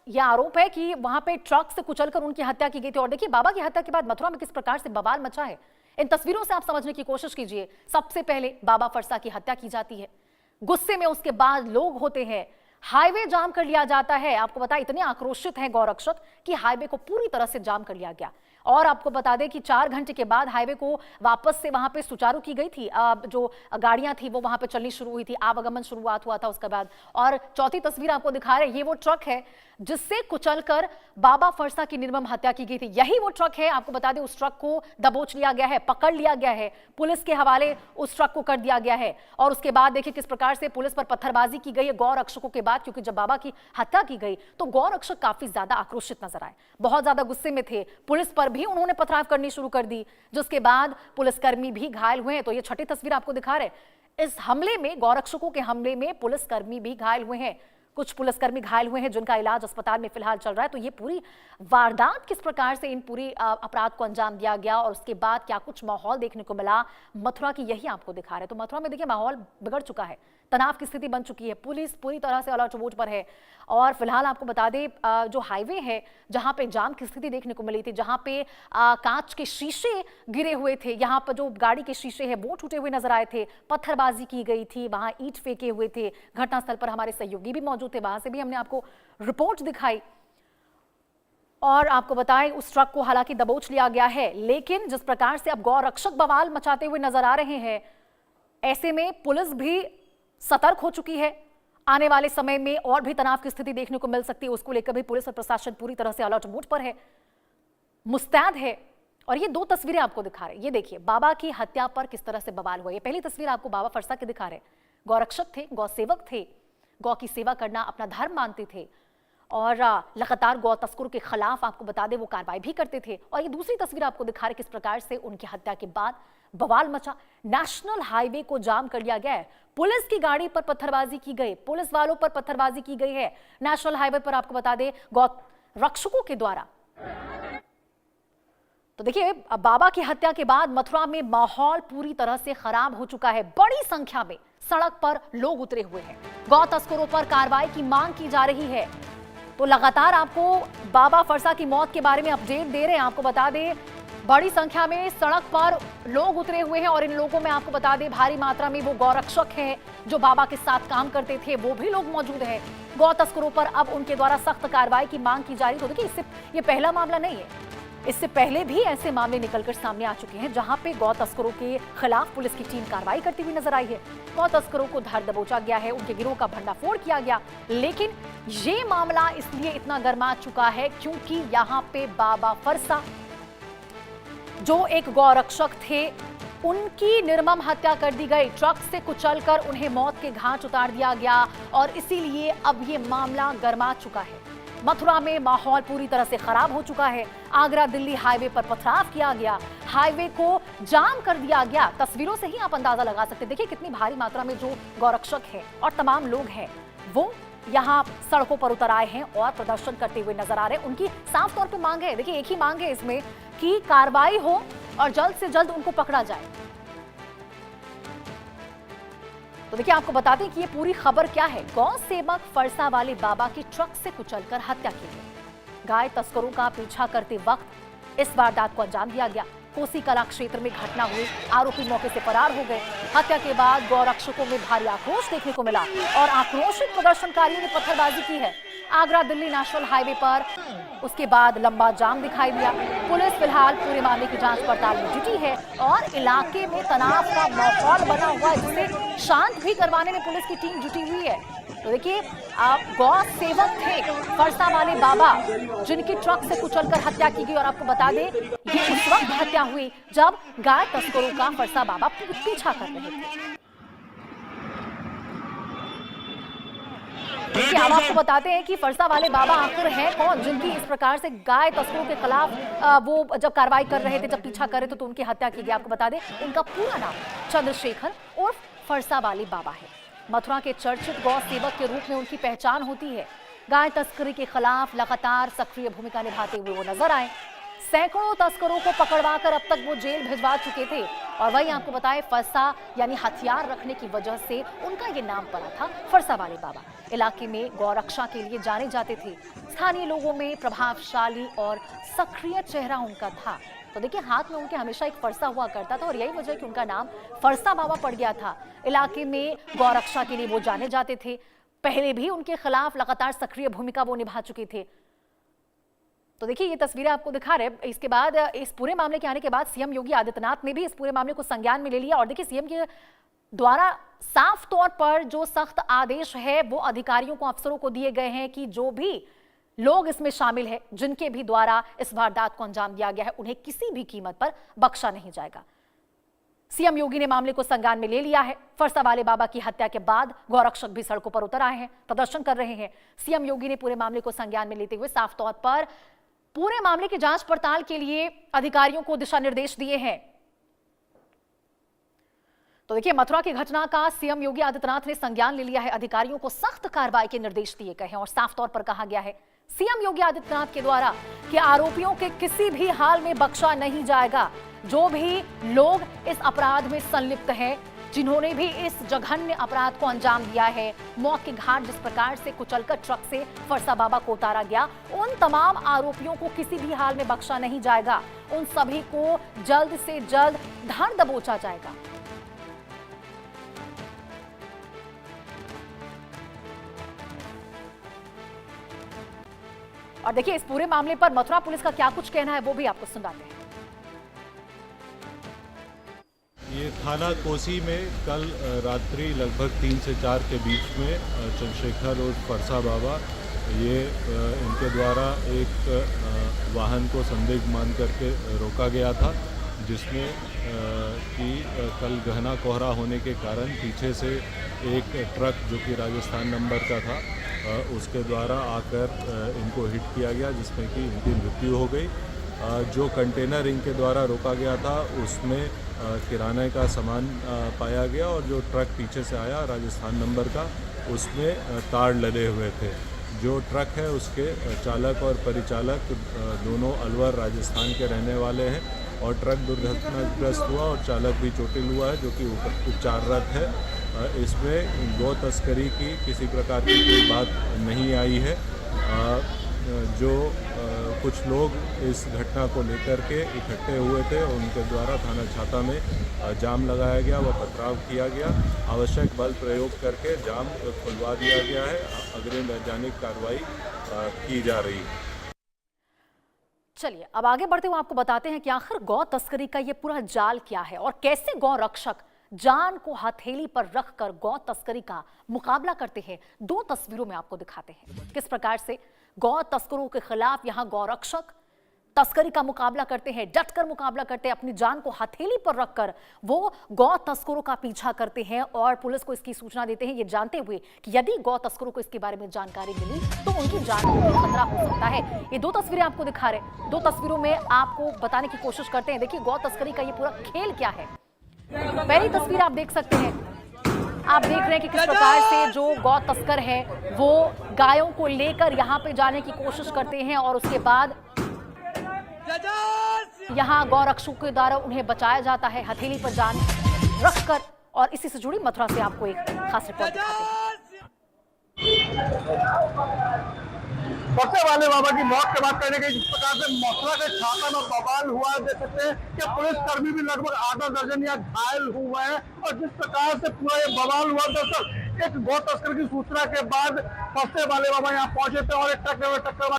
यह आरोप है कि वहां पे ट्रक से कुचलकर उनकी हत्या की गई थी। और देखिए बाबा की हत्या के बाद मथुरा में किस प्रकार से बवाल मचा है, इन तस्वीरों से आप समझने की कोशिश कीजिए। सबसे पहले बाबा फरसा की हत्या की जाती है, गुस्से में उसके बाद लोग होते हैं, हाईवे जाम कर लिया जाता है। आपको बता इतने आक्रोशित हैं गौरक्षक कि हाईवे को पूरी तरह से जाम कर लिया गया। और आपको बता दें कि 4 घंटे के बाद हाईवे को वापस से वहां पे सुचारू की गई थी। जो गाड़ियां थी वो वहां पे चलनी शुरू हुई थी, आवागमन शुरुआत हुआ था उसके बाद। और चौथी तस्वीर आपको दिखा रहे हैं, ये वो ट्रक है जिससे कुचलकर बाबा फरसा की निर्मम हत्या की गई थी। यही वो ट्रक है, आपको बता दें उस ट्रक को दबोच लिया गया है, पकड़ लिया गया है, पुलिस के हवाले उस ट्रक को कर दिया गया है। और उसके बाद देखिए किस प्रकार से पुलिस पर पत्थरबाजी की गई है गौ रक्षकों के बाद, क्योंकि जब बाबा की हत्या की गई तो गौ रक्षक काफी ज्यादा आक्रोशित नजर आए, बहुत ज्यादा गुस्से में थे। पुलिस पर भी उन्होंने पथराव करनी शुरू कर दी, जिसके बाद पुलिसकर्मी भी घायल हुए हैं। तो ये छठी तस्वीर आपको दिखा रहे, इस हमले में गौरक्षकों के हमले में पुलिसकर्मी भी घायल हुए हैं। कुछ पुलिसकर्मी घायल हुए हैं जिनका इलाज अस्पताल में फिलहाल चल रहा है। तो ये पूरी वारदात किस प्रकार से इन पूरी अपराध को अंजाम दिया गया और उसके बाद क्या कुछ माहौल देखने को मिला मथुरा की, यही आपको दिखा रहे हैं। तो मथुरा में देखिए माहौल बिगड़ चुका है, तनाव की स्थिति बन चुकी है, पुलिस पूरी तरह से अलर्ट मोड पर है। और फिलहाल आपको बता दें जो हाईवे है जहां पे जाम की स्थिति देखने को मिली थी, जहां पे कांच के शीशे गिरे हुए थे, यहाँ पर जो गाड़ी के शीशे हैं वो टूटे हुए नजर आए थे, पत्थरबाजी की गई थी, वहां ईंट फेंके हुए थे। घटनास्थल पर हमारे सहयोगी भी मौजूद थे, वहां से भी हमने आपको रिपोर्ट दिखाई। और आपको बताएं उस ट्रक को हालांकि दबोच लिया गया है, लेकिन जिस प्रकार से अब गौ रक्षक बवाल मचाते हुए नजर आ रहे हैं, ऐसे में पुलिस भी सतर्क हो चुकी है। आने वाले समय में और भी तनाव की स्थिति देखने को मिल सकती है, उसको लेकर भी पुलिस और प्रशासन पूरी तरह से अलर्ट मोड पर है, मुस्तैद है। और ये 2 तस्वीरें आपको दिखा रहे हैं, ये देखिए बाबा की हत्या पर किस तरह से बवाल हुआ। ये पहली तस्वीर आपको बाबा फरसा की दिखा रहे हैं, गौरक्षक थे, गौ सेवक थे, गौ की सेवा करना अपना धर्म मानते थे और लगातार गौ तस्करों के खिलाफ आपको बता दें वो कार्रवाई भी करते थे। और ये दूसरी तस्वीर आपको दिखा रहे किस प्रकार से उनकी हत्या के बाद बवाल मचा, नेशनल हाईवे को जाम कर लिया गया है, पुलिस की गाड़ी पर पत्थरबाजी की गई, पुलिस वालों पर पत्थरबाजी की गई है नेशनल हाईवे पर, आपको बता दें गौ रक्षकों के द्वारा। तो देखिए बाबा की हत्या के बाद मथुरा में माहौल पूरी तरह से खराब हो चुका है। बड़ी संख्या में सड़क पर लोग उतरे हुए हैं, गौ तस्करों पर कार्रवाई की मांग की जा रही है। तो लगातार आपको बाबा फरसा की मौत के बारे में अपडेट दे रहे हैं। आपको बता दें बड़ी संख्या में सड़क पर लोग उतरे हुए हैं और इन लोगों में आपको बता दें भारी मात्रा में वो गौरक्षक हैं जो बाबा के साथ काम करते थे, वो भी लोग मौजूद हैं। गौ तस्करों पर अब उनके द्वारा सख्त कार्रवाई की मांग की जा रही है। तो देखिए इससे ये पहला मामला नहीं है, इससे पहले भी ऐसे मामले निकलकर सामने आ चुके हैं जहां पे गौ तस्करों के खिलाफ पुलिस की टीम कार्रवाई करती हुई नजर आई है। गौ तस्करों को धर दबोचा गया है, उनके गिरोह का भंडाफोड़ किया गया। लेकिन ये मामला इसलिए इतना गर्मा चुका है क्योंकि यहाँ पे बाबा फरसा जो एक गौरक्षक थे उनकी निर्मम हत्या कर दी गई, ट्रक से कुचलकर उन्हें मौत के घाट उतार दिया गया और इसीलिए अब ये मामला गर्मा चुका है। मथुरा में माहौल पूरी तरह से खराब हो चुका है। आगरा दिल्ली हाईवे पर पथराव किया गया, हाईवे को जाम कर दिया गया। तस्वीरों से ही आप अंदाजा लगा सकते हैं, देखिए कितनी भारी मात्रा में जो गौरक्षक हैं और तमाम लोग हैं वो यहाँ सड़कों पर उतर आए हैं और प्रदर्शन करते हुए नजर आ रहे हैं। उनकी साफ तौर पे मांग है, देखिए एक ही मांग है इसमें कि कार्रवाई हो और जल्द से जल्द उनको पकड़ा जाए। तो देखिए आपको बताते हैं कि ये पूरी खबर क्या है। गौ सेवक फरसा वाले बाबा की ट्रक से कुचलकर हत्या की गई। गाय तस्करों का पीछा करते वक्त इस वारदात को अंजाम दिया गया। कोसी कला क्षेत्र में घटना हुई, आरोपी मौके से फरार हो गए। हत्या के बाद गौरक्षकों में भारी आक्रोश देखने को मिला और आक्रोशित प्रदर्शनकारियों ने पत्थरबाजी की है आगरा दिल्ली नेशनल हाईवे पर। उसके बाद लंबा जाम दिखाई दिया। पुलिस फिलहाल पूरे मामले की जांच पड़ताल में जुटी है और इलाके में तनाव का माहौल बना हुआ है जिसे शांत भी करवाने में पुलिस की टीम जुटी हुई है। तो देखिए आप गौ सेवक थे फरसा वाले बाबा जिनकी ट्रक से कुचलकर हत्या की गई और आपको बता दें ये उस वक्त हत्या हुई जब गाय तस्करों का फरसा बाबा पीछा कर रहे थे। देखिए हम आपको बताते हैं कि फरसा वाले बाबा आखिर हैं कौन जिनकी इस प्रकार से गाय तस्करों के खिलाफ वो जब कार्रवाई कर रहे थे, जब पीछा कर रहे थे तो उनकी हत्या की गई। आपको बता दें उनका पूरा नाम चंद्रशेखर उर्फ फरसा वाले बाबा है। मथुरा के चर्चित गौ सेवक के रूप में उनकी पहचान होती है। गाय तस्करी के खिलाफ लगातार सक्रिय भूमिका निभाते हुए वो नजर आए। सैकड़ों तस्करों को पकड़वाकर अब तक वो जेल भिजवा चुके थे। और वहीं आपको बताएं, फरसा यानी हथियार रखने की वजह से उनका ये नाम पड़ा था फरसा वाले बाबा। इलाके में गौरक्षा के लिए जाने जाते थे। स्थानीय लोगों में प्रभावशाली और सक्रिय चेहरा उनका था। तो देखिए, हाथ में उनके हमेशा एक फरसा हुआ करता था और यही वजह है कि उनका नाम फरसा बाबा पड़ गया था। इलाके में गौरक्षा के लिए वो जाने जाते थे। पहले भी उनके खिलाफ लगातार सक्रिय भूमिका वो निभा चुके थे। तो देखिए, ये तस्वीरें आपको दिखा रहे हैं। इसके बाद, इस पूरे मामले के आने के बाद सीएम योगी आदित्यनाथ ने भी इस पूरे मामले को संज्ञान में ले लिया। और देखिए, सीएम के द्वारा साफ तौर पर जो सख्त आदेश है वो अधिकारियों को, अफसरों को दिए गए हैं कि जो भी लोग इसमें शामिल हैं, जिनके भी द्वारा इस वारदात को अंजाम दिया गया है, उन्हें किसी भी कीमत पर बख्शा नहीं जाएगा। सीएम योगी ने मामले को संज्ञान में ले लिया है। फरसा वाले बाबा की हत्या के बाद गौरक्षक भी सड़कों पर उतर आए हैं, प्रदर्शन कर रहे हैं। सीएम योगी ने पूरे मामले को संज्ञान में लेते हुए साफ तौर पर पूरे मामले की जांच पड़ताल के लिए अधिकारियों को दिशा निर्देश दिए हैं। तो देखिए, मथुरा की घटना का सीएम योगी आदित्यनाथ ने संज्ञान ले लिया है। अधिकारियों को सख्त कार्रवाई के निर्देश दिए गए हैं और साफ तौर पर कहा गया है सीएम योगी आदित्यनाथ के द्वारा कि आरोपियों के किसी भी हाल में बख्शा नहीं जाएगा। जो भी लोग इस अपराध में संलिप्त हैं, जिन्होंने भी इस जघन्य अपराध को अंजाम दिया है, मौत की घाट जिस प्रकार से कुचलकर ट्रक से फरसा बाबा को उतारा गया, उन तमाम आरोपियों को किसी भी हाल में बख्शा नहीं जाएगा। उन सभी को जल्द से जल्द धर दबोचा जाएगा। और देखिए, इस पूरे मामले पर मथुरा पुलिस का क्या कुछ कहना है वो भी आपको सुनाते हैं। ये थाना कोसी में कल रात्रि लगभग 3 से 4 के बीच में चंद्रशेखर और फरसा बाबा, ये इनके द्वारा एक वाहन को संदिग्ध मान करके रोका गया था, जिसमें कि कल घना कोहरा होने के कारण पीछे से एक ट्रक जो कि राजस्थान नंबर का था, उसके द्वारा आकर इनको हिट किया गया, जिसमें कि इनकी मृत्यु हो गई। जो कंटेनर इनके द्वारा रोका गया था उसमें किराने का सामान पाया गया और जो ट्रक पीछे से आया राजस्थान नंबर का, उसमें तार लदे हुए थे। जो ट्रक है उसके चालक और परिचालक दोनों अलवर राजस्थान के रहने वाले हैं और ट्रक दुर्घटनाग्रस्त हुआ और चालक भी चोटिल हुआ है, जो कि उपचाररत है। इसमें गौ तस्करी की किसी प्रकार की कोई बात नहीं आई है। जो कुछ लोग इस घटना को लेकर के इकट्ठे हुए थे, उनके द्वारा थाना छाता में जाम लगाया गया व पथराव किया गया। आवश्यक बल प्रयोग करके जाम खुलवा दिया गया है। अग्रिम वैज्ञानिक कार्रवाई की जा रही है। चलिए, अब आगे बढ़ते हुए आपको बताते हैं कि आखिर गौ तस्करी का ये पूरा जाल क्या है और कैसे गौ रक्षक जान को हथेली पर रखकर गौ तस्करी का मुकाबला करते हैं। 2 तस्वीरों में आपको दिखाते हैं किस प्रकार से गौ तस्करों के खिलाफ यहां गौ रक्षक तस्करी का मुकाबला करते हैं, डटकर मुकाबला करते हैं, अपनी जान को हथेली पर रखकर वो गौ तस्करों का पीछा करते हैं और पुलिस को इसकी सूचना देते हैं, ये जानते हुए कि यदि गौ तस्करों को इसके बारे में जानकारी मिली तो उनकी जान को भी खतरा हो सकता है। ये 2 तस्वीरें आपको दिखा रहे, 2 तस्वीरों में आपको बताने की कोशिश करते हैं। देखिए, गौ तस्करी का ये पूरा खेल क्या है। पहली तस्वीर आप देख सकते हैं, आप देख रहे हैं कि किस प्रकार से जो गौ तस्कर है वो गायों को लेकर यहाँ पे जाने की कोशिश करते हैं और उसके बाद यहाँ गौ रक्षकों के द्वारा उन्हें बचाया जाता है हथेली पर जान रखकर। और इसी से जुड़ी मथुरा से आपको एक खास रिपोर्ट दिखाते हैं। फरसा वाले बाबा की मौत के बाद कहने के जिस प्रकार से मथुरा के छाता में बवाल हुआ, देख सकते हैं कि पुलिसकर्मी भी लगभग 8 दर्जन या घायल हुए हैं। और जिस प्रकार से पूरा ये बवाल हुआ, दरअसल एक गौ तस्कर की सूचना के बाद फरसे वाले बाबा यहाँ पहुंचे थे और एक ट्रक